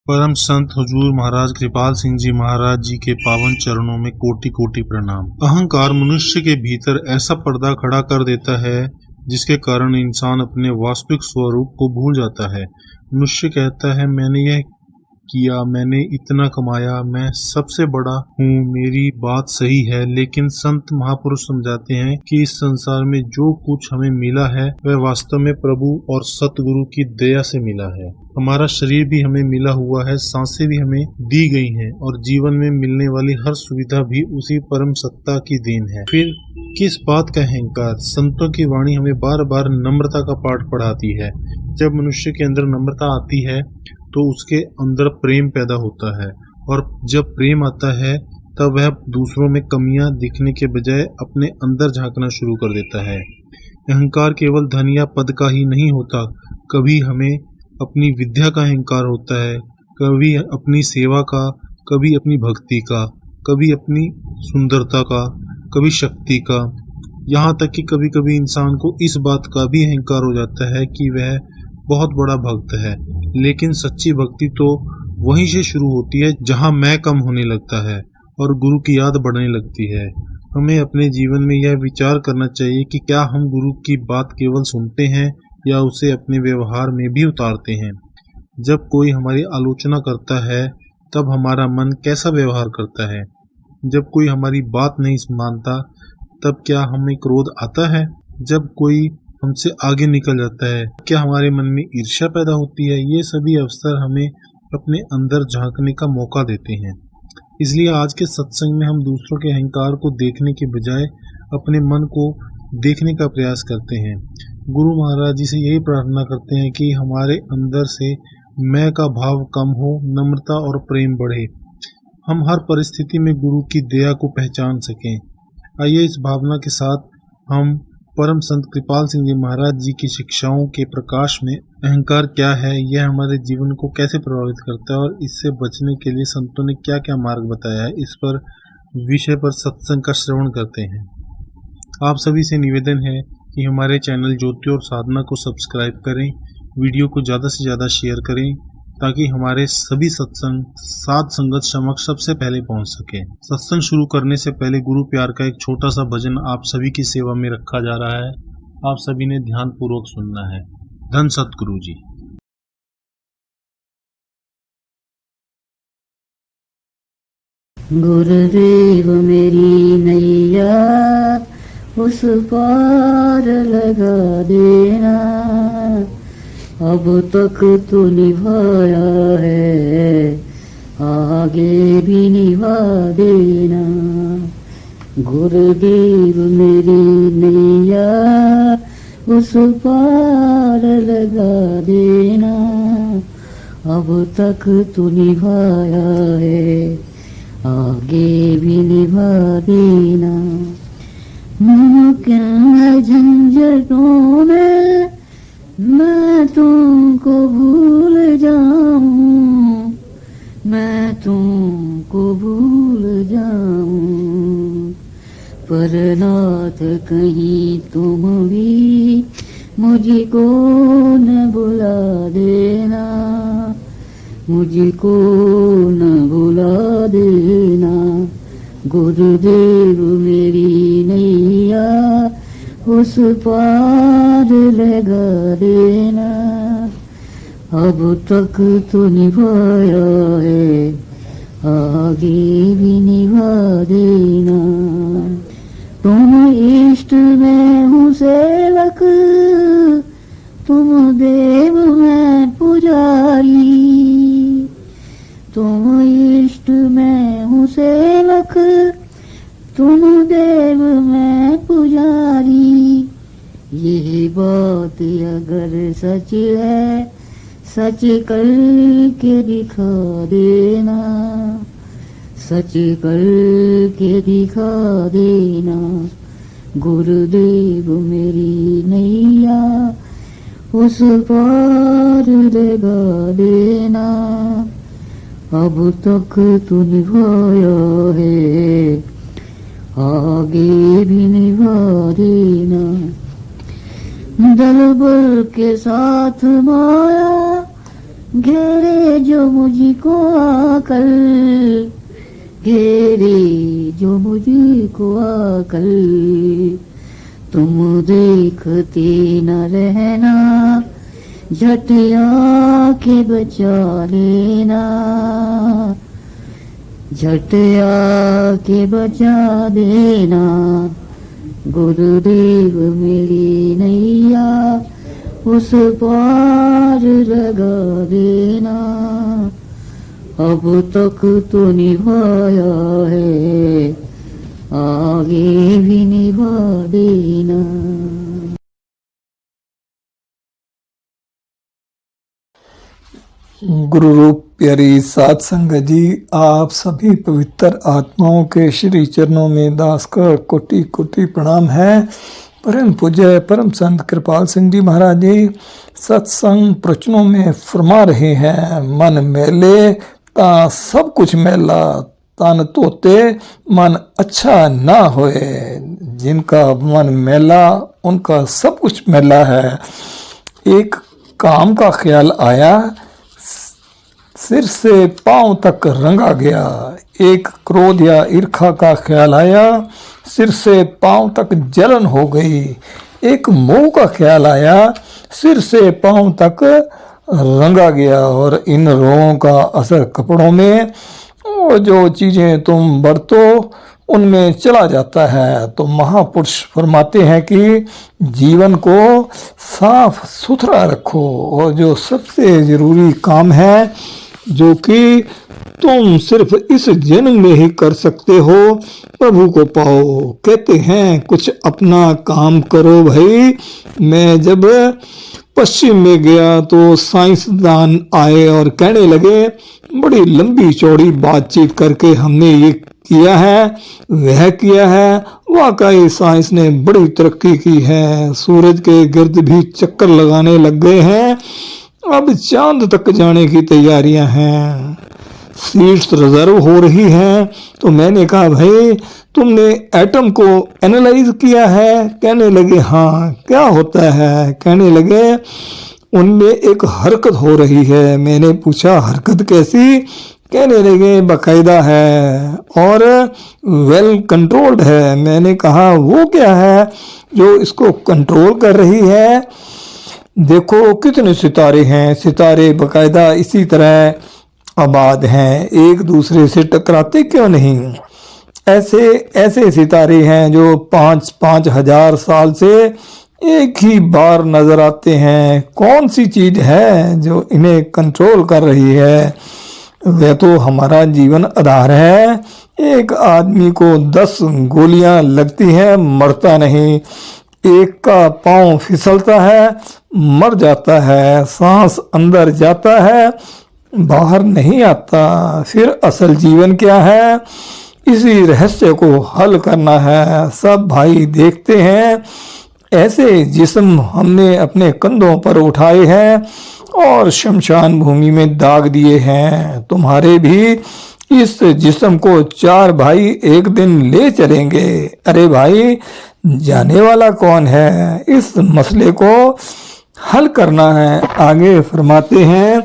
परम संत हुजूर महाराज कृपाल सिंह जी महाराज जी के पावन चरणों में कोटि कोटि प्रणाम। अहंकार मनुष्य के भीतर ऐसा पर्दा खड़ा कर देता है जिसके कारण इंसान अपने वास्तविक स्वरूप को भूल जाता है। मनुष्य कहता है मैंने यह किया, मैंने इतना कमाया, मैं सबसे बड़ा हूँ, मेरी बात सही है। लेकिन संत महापुरुष समझाते हैं कि इस संसार में जो कुछ हमें मिला है वह वास्तव में प्रभु और सतगुरु की दया से मिला है। हमारा शरीर भी हमें मिला हुआ है, सांसें भी हमें दी गई हैं और जीवन में मिलने वाली हर सुविधा भी उसी परम सत्ता की देन है। फिर किस बात का अहंकार? संतों की वाणी हमें बार बार नम्रता का पाठ पढ़ाती है। जब मनुष्य के अंदर नम्रता आती है तो उसके अंदर प्रेम पैदा होता है, और जब प्रेम आता है तब वह दूसरों में कमियां दिखने के बजाय अपने अंदर झांकना शुरू कर देता है। अहंकार केवल धन या पद का ही नहीं होता, कभी हमें अपनी विद्या का अहंकार होता है, कभी अपनी सेवा का, कभी अपनी भक्ति का, कभी अपनी सुंदरता का, कभी शक्ति का। यहाँ तक कि कभी कभी इंसान को इस बात का भी अहंकार हो जाता है कि वह बहुत बड़ा भक्त है। लेकिन सच्ची भक्ति तो वहीं से शुरू होती है जहाँ मैं कम होने लगता है और गुरु की याद बढ़ने लगती है। हमें अपने जीवन में यह विचार करना चाहिए कि क्या हम गुरु की बात केवल सुनते हैं या उसे अपने व्यवहार में भी उतारते हैं। जब कोई हमारी आलोचना करता है तब हमारा मन कैसा व्यवहार करता है? जब कोई हमारी बात नहीं मानता तब क्या हमें क्रोध आता है? जब कोई हमसे आगे निकल जाता है क्या हमारे मन में ईर्ष्या पैदा होती है? ये सभी अवसर हमें अपने अंदर झांकने का मौका देते हैं। इसलिए आज के सत्संग में हम दूसरों के अहंकार को देखने के बजाय अपने मन को देखने का प्रयास करते हैं। गुरु महाराज जी से यही प्रार्थना करते हैं कि हमारे अंदर से मैं का भाव कम हो, नम्रता और प्रेम बढ़े, हम हर परिस्थिति में गुरु की दया को पहचान सकें। आइए इस भावना के साथ हम परम संत कृपाल सिंह जी महाराज जी की शिक्षाओं के प्रकाश में अहंकार क्या है, यह हमारे जीवन को कैसे प्रभावित करता है और इससे बचने के लिए संतों ने क्या क्या मार्ग बताया है, इस पर विषय पर सत्संग का श्रवण करते हैं। आप सभी से निवेदन है कि हमारे चैनल ज्योति और साधना को सब्सक्राइब करें, वीडियो को ज़्यादा से ज़्यादा शेयर करें ताकि हमारे सभी सत्संग साध संगत समक्ष सबसे पहले पहुंच सके। सत्संग शुरू करने से पहले गुरु प्यार का एक छोटा सा भजन आप सभी की सेवा में रखा जा रहा है। आप सभी ने ध्यान पूर्वक सुनना है। धन सतगुरु जी। गुरुदेव मेरी नैया उस पार लगा देना, अब तक तो निभाया है आगे भी निभा देना। गुरुदेव मेरी नैया उस पार लगा देना, अब तक तो निभाया है आगे भी निभा देना। मुमकिन है झंझटों में मैं तुमको भूल जाऊं, मैं तुमको भूल जाऊं, पर नाथ कहीं तुम भी मुझको न भुला देना, मुझको न भुला देना। गुरुदेव मेरी नैया उस पार लगा देना, अब तक तो निभाया है आगे भी निभा देना। तुम इष्ट में हूँ सेवक, तुम देव में पुजारी, तुम इष्ट में हूँ सेवक, तुम देव में पुजारी। ये बात अगर सच है सच कर के दिखा देना, सच कर के दिखा देना। गुरुदेव मेरी नैया उस पार लगा देना, अब तक तो निभाया है आगे भी निभा देना। दलबर के साथ माया घेरे जो मुझको आकल, घेरे जो मुझको आकल, तुम देखते न रहना, झट आके बचा लेना, झट आके बचा देना। गुरुदेव मेरी नैया उस पार लगा देना, अब तक तो निभाया है, आगे भी निभा देना। गुरु रूप प्यारी साध संगत जी, आप सभी पवित्र आत्माओं के श्री चरणों में दास का कोटि कोटि प्रणाम है। परम पूज्य परम संत कृपाल सिंह जी महाराज जी सत्संग प्रवचनों में फरमा रहे हैं, मन मेले ता सब कुछ मेला, तन तोते मन अच्छा ना होए। जिनका मन मेला उनका सब कुछ मेला है। एक काम का ख्याल आया, सिर से पांव तक रंगा गया। एक क्रोध या ईर्खा का ख्याल आया, सिर से पांव तक जलन हो गई। एक मोह का ख्याल आया, सिर से पांव तक रंगा गया। और इन रोगों का असर कपड़ों में, और जो चीजें तुम बरतो उनमें चला जाता है। तो महापुरुष फरमाते हैं कि जीवन को साफ सुथरा रखो, और जो सबसे जरूरी काम है जो कि तुम सिर्फ इस जन्म में ही कर सकते हो, प्रभु को पाओ। कहते हैं कुछ अपना काम करो भाई। मैं जब पश्चिम में गया तो साइंसदान आए और कहने लगे, बड़ी लंबी चौड़ी बातचीत करके हमने ये किया है, वह किया है। वाकई साइंस ने बड़ी तरक्की की है। सूरज के गिर्द भी चक्कर लगाने लग गए हैं। अब चांद तक जाने की तैयारियां हैं, सीट्स रिजर्व हो रही हैं। तो मैंने कहा भाई तुमने एटम को एनालाइज किया है? कहने लगे हाँ। क्या होता है? कहने लगे उनमें एक हरकत हो रही है। मैंने पूछा हरकत कैसी? कहने लगे बाकायदा है और वेल कंट्रोल्ड है। मैंने कहा वो क्या है जो इसको कंट्रोल कर रही है? देखो कितने सितारे हैं, सितारे बाकायदा इसी तरह आबाद हैं, एक दूसरे से टकराते क्यों नहीं। ऐसे ऐसे सितारे हैं जो 5-5 हजार साल से एक ही बार नजर आते हैं। कौन सी चीज है जो इन्हें कंट्रोल कर रही है? वह तो हमारा जीवन आधार है। एक आदमी को 10 गोलियां लगती हैं, मरता नहीं। एक का पांव फिसलता है, मर जाता है। सांस अंदर जाता है, बाहर नहीं आता। फिर असल जीवन क्या है? इसी रहस्य को हल करना है। सब भाई देखते हैं ऐसे जिस्म हमने अपने कंधों पर उठाए हैं और शमशान भूमि में दाग दिए हैं। तुम्हारे भी इस जिस्म को 4 भाई एक दिन ले चलेंगे। अरे भाई जाने वाला कौन है? इस मसले को हल करना है। आगे फरमाते हैं,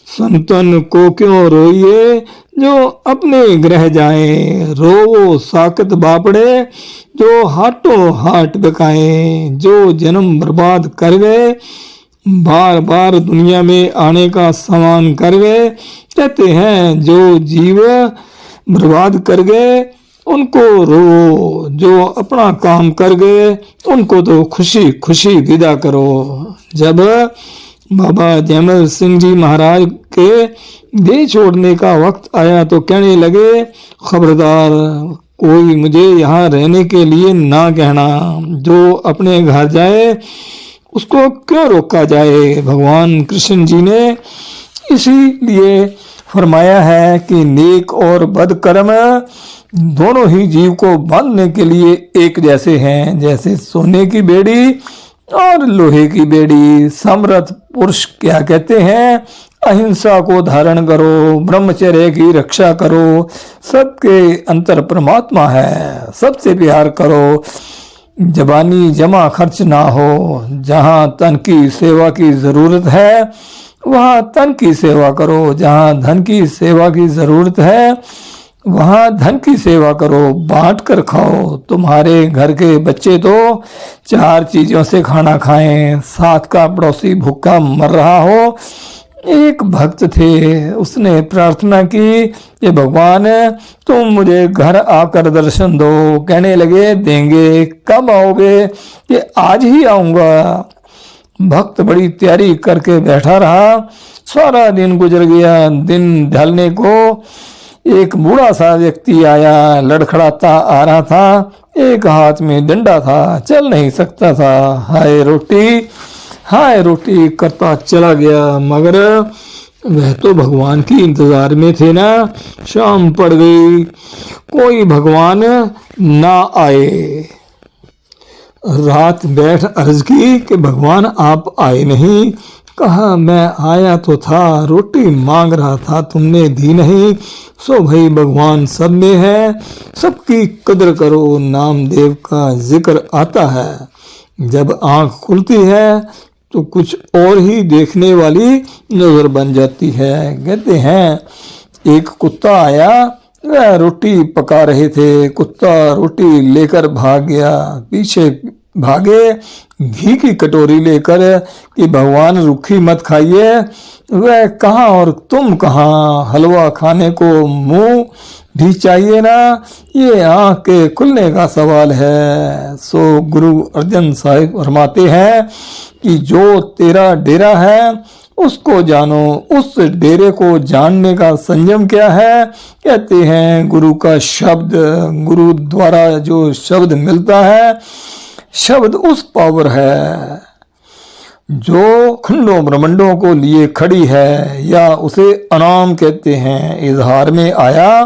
संतन को क्यों रोइए जो अपने ग्रह जाए, रोवो साकत बापड़े जो हाथों हाथ बकाए। जो जन्म बर्बाद कर गए, बार बार दुनिया में आने का सामान कर गए। कहते हैं जो जीव बर्बाद कर गए उनको रो, जो अपना काम कर गए उनको तो खुशी खुशी विदा करो। जब बाबा जयमल सिंह जी महाराज के देह छोड़ने का वक्त आया तो कहने लगे, खबरदार कोई मुझे यहाँ रहने के लिए ना कहना। जो अपने घर जाए उसको क्यों रोका जाए। भगवान कृष्ण जी ने इसीलिए फरमाया है कि नेक और बदकर्म दोनों ही जीव को बांधने के लिए एक जैसे हैं, जैसे सोने की बेड़ी और लोहे की बेड़ी। समर्थ पुरुष क्या कहते हैं? अहिंसा को धारण करो, ब्रह्मचर्य की रक्षा करो, सबके अंतर परमात्मा है, सबसे प्यार करो। जबानी जमा खर्च ना हो। जहाँ तन की सेवा की जरूरत है वहाँ तन की सेवा करो, जहाँ धन की सेवा की जरूरत है वहाँ धन की सेवा करो, बांट कर खाओ। तुम्हारे घर के बच्चे तो 4 चीजों से खाना खाएं, साथ का पड़ोसी भूखा मर रहा हो। एक भक्त थे, उसने प्रार्थना की कि भगवान तुम मुझे घर आकर दर्शन दो। कहने लगे देंगे, कब आओगे? कि आज ही आऊंगा। भक्त बड़ी तैयारी करके बैठा रहा। सारा दिन गुजर गया। दिन ढलने को एक बूढ़ा सा व्यक्ति आया, लड़खड़ाता आ रहा था। एक हाथ में डंडा था, चल नहीं सकता था। हाय रोटी करता चला गया। मगर वह तो भगवान की इंतजार में थे ना। शाम पड़ गई, कोई भगवान ना आए। रात बैठ अर्ज की कि भगवान आप आए नहीं। कहा मैं आया तो था, रोटी मांग रहा था, तुमने दी नहीं। सो भाई भगवान सब में है, सबकी कदर करो। नामदेव का जिक्र आता है। जब आंख खुलती है तो कुछ और ही देखने वाली नजर बन जाती है। कहते हैं एक कुत्ता आया, वह रोटी पका रहे थे। कुत्ता रोटी लेकर भाग गया। पीछे भागे घी की कटोरी लेकर कि भगवान रूखी मत खाइए। वह कहाँ और तुम कहाँ, हलवा खाने को मुंह भी चाहिए ना। ये आंख के खुलने का सवाल है। सो गुरु अर्जन साहिब फरमाते हैं कि जो तेरा डेरा है उसको जानो। उस डेरे को जानने का संयम क्या है? कहते हैं गुरु का शब्द। गुरु द्वारा जो शब्द मिलता है, शब्द उस पावर है जो खंडों ब्रह्मंडों को लिए खड़ी है, या उसे अनाम कहते हैं। इजहार में आया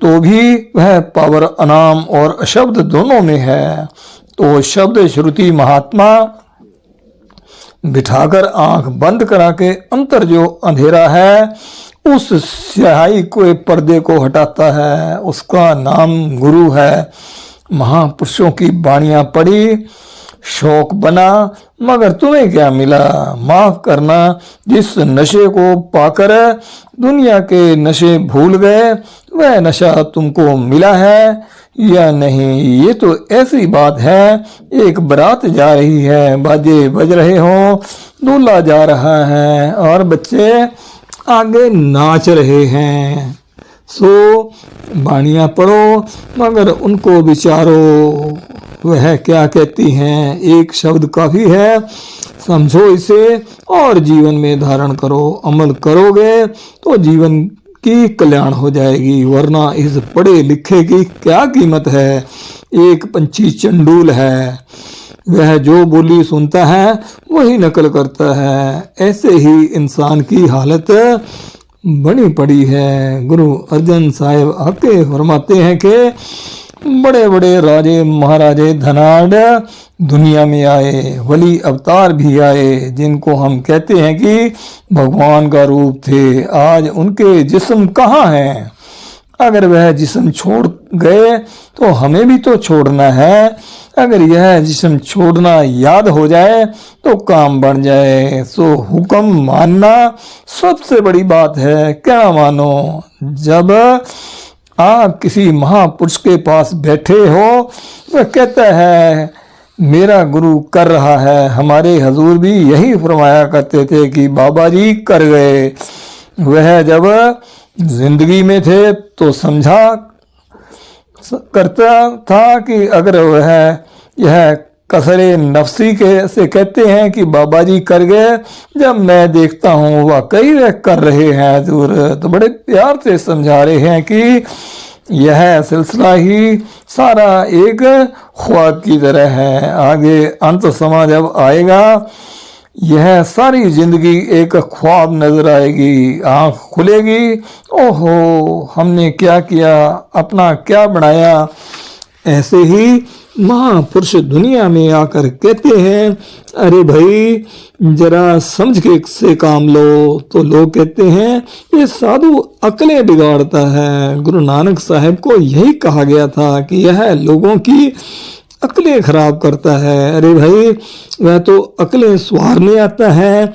तो भी वह पावर अनाम और अशब्द दोनों में है। तो शब्द श्रुति महात्मा बिठाकर आंख बंद करा के अंतर जो अंधेरा है, उस स्याही के पर्दे को हटाता है। उसका नाम गुरु है। महापुरुषों की बाणियां पढ़ी, शौक बना, मगर तुम्हें क्या मिला? माफ करना, जिस नशे को पाकर दुनिया के नशे भूल गए, वह नशा तुमको मिला है या नहीं? ये तो ऐसी बात है, एक बारात जा रही है, बाजे बज रहे हो, दूल्हा जा रहा है और बच्चे आगे नाच रहे हैं। सो बाणियां पढ़ो, मगर उनको विचारो वह क्या कहती हैं। एक शब्द काफी है, समझो इसे और जीवन में धारण करो। अमल करोगे तो जीवन की कल्याण हो जाएगी, वरना इस पढ़े लिखे की क्या कीमत है। एक पंछी चंडूल है, वह जो बोली सुनता है वही नकल करता है। ऐसे ही इंसान की हालत बनी पड़ी है। गुरु अर्जन साहिब आके फरमाते हैं कि बड़े बड़े राजे महाराजे धनाढ़ दुनिया में आए, वली अवतार भी आए, जिनको हम कहते हैं कि भगवान का रूप थे। आज उनके जिस्म कहाँ हैं? अगर वह जिस्म छोड़ गए तो हमें भी तो छोड़ना है। अगर यह जिस्म छोड़ना याद हो जाए तो काम बन जाए। सो हुक्म मानना सबसे बड़ी बात है। क्या मानो? जब आप किसी महापुरुष के पास बैठे हो, वह कहता है मेरा गुरु कर रहा है। हमारे हजूर भी यही फरमाया करते थे कि बाबा जी कर गए। वह जब जिंदगी में थे तो समझा करता था कि अगर वह यह कसरे नफसी के से कहते हैं कि बाबा जी कर गए, जब मैं देखता हूँ वाकई वह कर रहे हैं हजूर, तो बड़े प्यार से समझा रहे हैं कि यह सिलसिला ही सारा एक ख्वाब की तरह है। आगे अंत समय जब आएगा, यह सारी जिंदगी एक ख्वाब नजर आएगी। आंख खुलेगी, ओहो हमने क्या किया, अपना क्या बनाया। ऐसे ही महापुरुष दुनिया में आकर कहते हैं अरे भाई जरा समझ के से काम लो। तो लोग कहते हैं ये साधु अकलें बिगाड़ता है। गुरु नानक साहब को यही कहा गया था कि यह लोगों की अकलें खराब करता है। अरे भाई, वह तो अकलें संवारने आता है,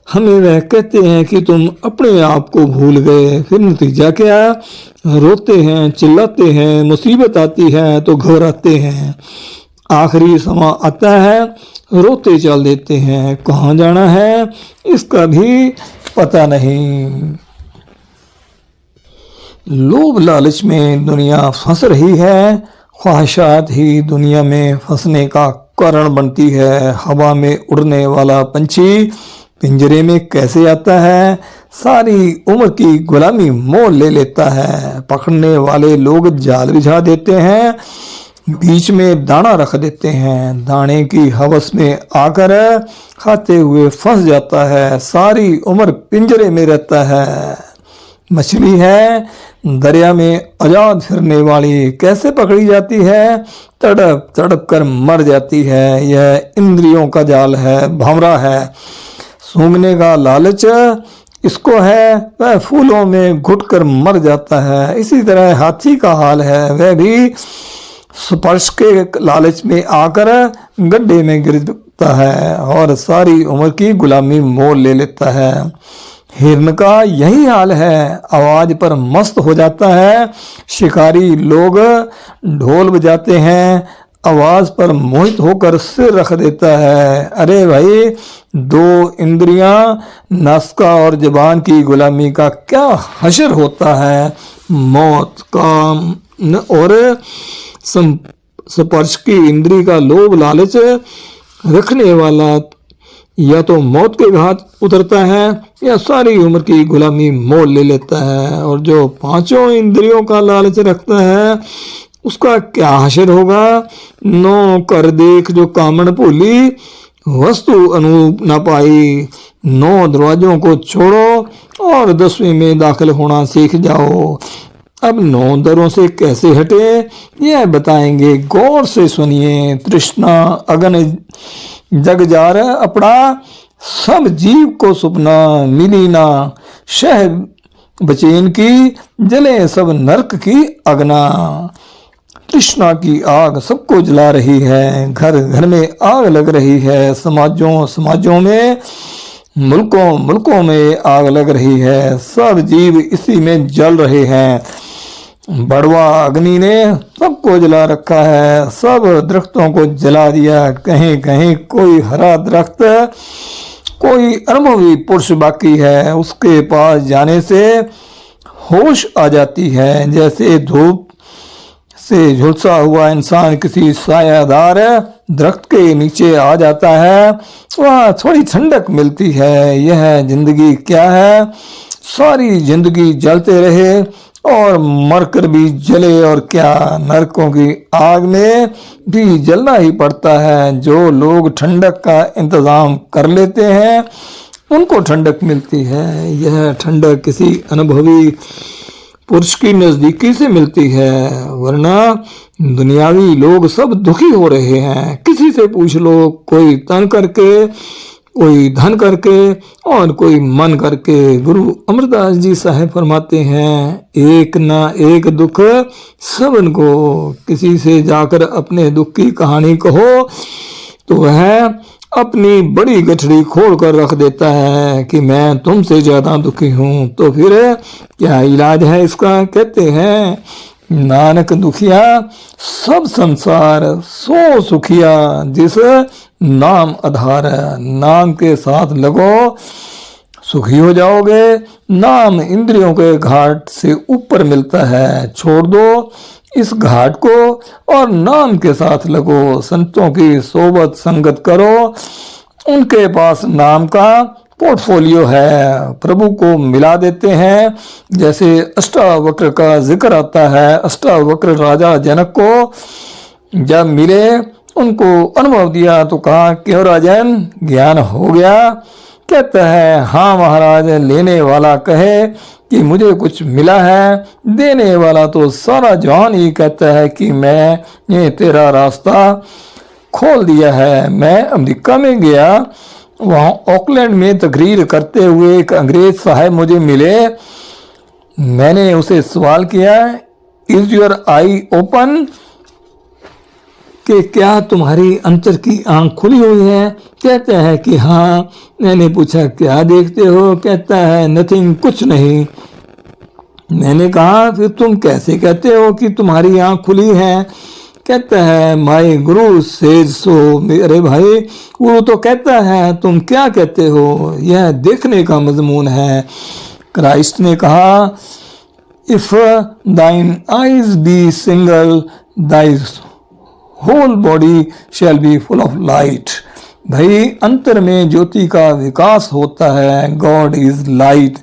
हमें वह कहते हैं कि तुम अपने आप को भूल गए। फिर नतीजा क्या? रोते हैं, चिल्लाते हैं, मुसीबत आती है तो घबराते हैं, आखिरी समा आता है रोते चल देते हैं, कहाँ जाना है इसका भी पता नहीं। लोभ लालच में दुनिया फंस रही है, ख्वाहिशात ही दुनिया में फंसने का कारण बनती है। हवा में उड़ने वाला पंछी पिंजरे में कैसे आता है? सारी उम्र की गुलामी मोल ले लेता है। पकड़ने वाले लोग जाल बिछा देते हैं, बीच में दाना रख देते हैं, दाने की हवस में आकर खाते हुए फंस जाता है, सारी उम्र पिंजरे में रहता है। मछली है दरिया में आजाद फिरने वाली, कैसे पकड़ी जाती है? तड़प तड़प कर मर जाती है। यह इंद्रियों का जाल है, भंवरा है। सूंघने का लालच इसको है, वह फूलों में घुटकर मर जाता है। इसी तरह हाथी का हाल है, वह भी स्पर्श के लालच में आकर गड्ढे में गिरता है और सारी उम्र की गुलामी मोल ले लेता है। हिरन का यही हाल है, आवाज पर मस्त हो जाता है। शिकारी लोग ढोल बजाते हैं, आवाज पर मोहित होकर सिर रख देता है। अरे भाई, दो इंद्रियां नासिका और जुबान की गुलामी का क्या हशर होता है। मौत, काम और स्पर्श की इंद्री का लोभ लालच रखने वाला या तो मौत के घाट उतरता है या सारी उम्र की गुलामी मोल ले लेता है। और जो पांचों इंद्रियों का लालच रखता है उसका क्या हशर होगा। नो कर देख जो कामन भूली, वस्तु अनूप न पाई। 9 दरवाजों को छोड़ो और 10वें में दाखिल होना सीख जाओ। अब 9 दरों से कैसे हटे यह बताएंगे, गौर से सुनिए। तृष्णा अगन जग जार अपना, सब जीव को सुपना मिली ना। शह बचेन की जले सब नरक की अगना। तृष्णा की आग सबको जला रही है, घर घर में आग लग रही है, समाजों समाजों में, मुल्कों मुल्कों में आग लग रही है। सब जीव इसी में जल रहे हैं। बड़वा अग्नि ने सबको जला रखा है, सब दरख्तों को जला दिया। कहीं कहीं कोई हरा दरख्त, कोई अनुभवी पुरुष बाकी है, उसके पास जाने से होश आ जाती है। जैसे धूप से झुलसा हुआ इंसान किसी सायादार दरख्त के नीचे आ जाता है, वहाँ थोड़ी ठंडक मिलती है। यह जिंदगी क्या है? सारी जिंदगी जलते रहे और मरकर भी जले और क्या, नरकों की आग में भी जलना ही पड़ता है। जो लोग ठंडक का इंतजाम कर लेते हैं उनको ठंडक मिलती है। यह ठंडक किसी अनुभवी पुरुष की नजदीकी से मिलती है, वरना दुनियावी लोग सब दुखी हो रहे हैं। किसी से पूछ लो, कोई तन करके, कोई धन करके और कोई मन करके। गुरु अमरदास जी साहब फरमाते हैं, एक ना एक दुख सबन को। किसी से जाकर अपने दुख की कहानी कहो तो वह अपनी बड़ी गठरी खोल कर रख देता है कि मैं तुमसे ज्यादा दुखी हूं। तो फिर क्या इलाज है इसका? कहते हैं, नानक दुखिया सब संसार, सो सुखिया जिस नाम आधार। नाम के साथ लगो, सुखी हो जाओगे। नाम इंद्रियों के घाट से ऊपर मिलता है, छोड़ दो इस घाट को और नाम के साथ लगो। संतों की सोबत संगत करो, उनके पास नाम का पोर्टफोलियो है, प्रभु को मिला देते हैं। जैसे अष्टावक्र का जिक्र आता है, अष्टावक्र राजा जनक को जब मिले, उनको अनुभव दिया तो कहा, क्यों राजन ज्ञान हो गया? कहता है, हाँ महाराज, लेने वाला कहे कि मुझे कुछ मिला है, देने वाला तो सारा जहान ही कहता है कि मैं ये तेरा रास्ता खोल दिया है। मैं अमेरिका में गया, वहाँ ऑकलैंड में तकरीर करते हुए एक अंग्रेज साहब मुझे मिले। मैंने उसे सवाल किया, इज योर आई ओपन? कि क्या तुम्हारी अंतर की आंख खुली हुई है? कहता है कि हाँ। मैंने पूछा क्या देखते हो? कहता है नथिंग, कुछ नहीं। मैंने कहा फिर तुम कैसे कहते हो कि तुम्हारी आंख खुली है? कहता है माय गुरु सेज सो। मेरे भाई, गुरु तो कहता है, तुम क्या कहते हो? यह देखने का मजमून है। क्राइस्ट ने कहा if thine eyes be single thy whole body shall be full of light. भाई अंतर में ज्योति का विकास होता है। God is light.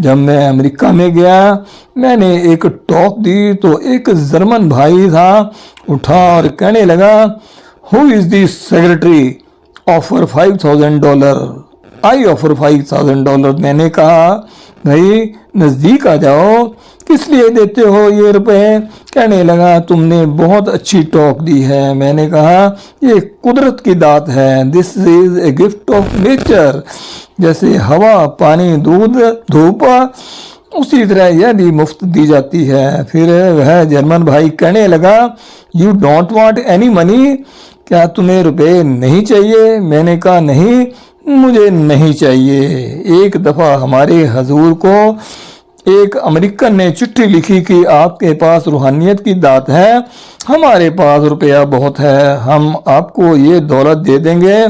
जब मैं अमेरिका में गया, मैंने एक टॉक दी तो एक जर्मन भाई था, उठा और कहने लगा who is the secretary? Offer $5,000। I offer $5,000। मैंने कहा भाई नजदीक आ जाओ, किस लिए देते हो ये रुपए? कहने लगा तुमने बहुत अच्छी टॉक दी है। मैंने कहा ये कुदरत की दात है। This is a gift of nature. जैसे हवा, पानी, दूध, धूप, उसी तरह यह भी मुफ्त दी जाती है। फिर वह जर्मन भाई कहने लगा you don't want any money? क्या तुम्हें रुपए नहीं चाहिए? मैंने कहा नहीं, मुझे नहीं चाहिए। एक दफा हमारे हजूर को एक अमेरिकन ने चिट्ठी लिखी कि आपके पास रूहानियत की दात है, हमारे पास रुपया बहुत है, हम आपको ये दौलत दे देंगे,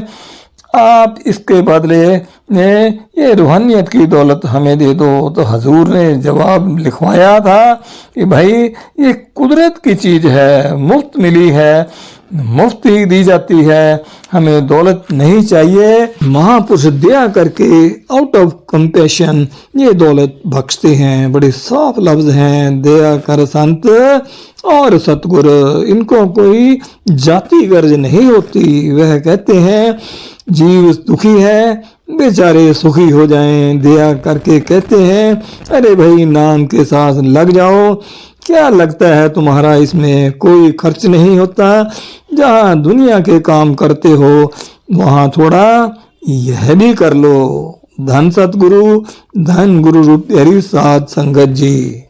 आप इसके बदले में ये रूहानियत की दौलत हमें दे दो। तो हजूर ने जवाब लिखवाया था कि भाई ये कुदरत की चीज है, मुफ्त मिली है, मुफ्त ही दी जाती है, हमें दौलत नहीं चाहिए। महापुरुष दया करके आउट ऑफ कंपैशन ये दौलत बख्शते हैं। बड़े साफ लफ्ज हैं, दया कर संत और सतगुर, इनको कोई जाति गर्ज नहीं होती। वह कहते हैं जीव दुखी है, बेचारे सुखी हो जाएं। दया करके कहते हैं अरे भाई नाम के साथ लग जाओ, क्या लगता है तुम्हारा इसमें कोई खर्च नहीं होता? जहाँ दुनिया के काम करते हो वहाँ थोड़ा यह भी कर लो। धन सतगुरु, धन गुरु रूप हरि साध संगत जी।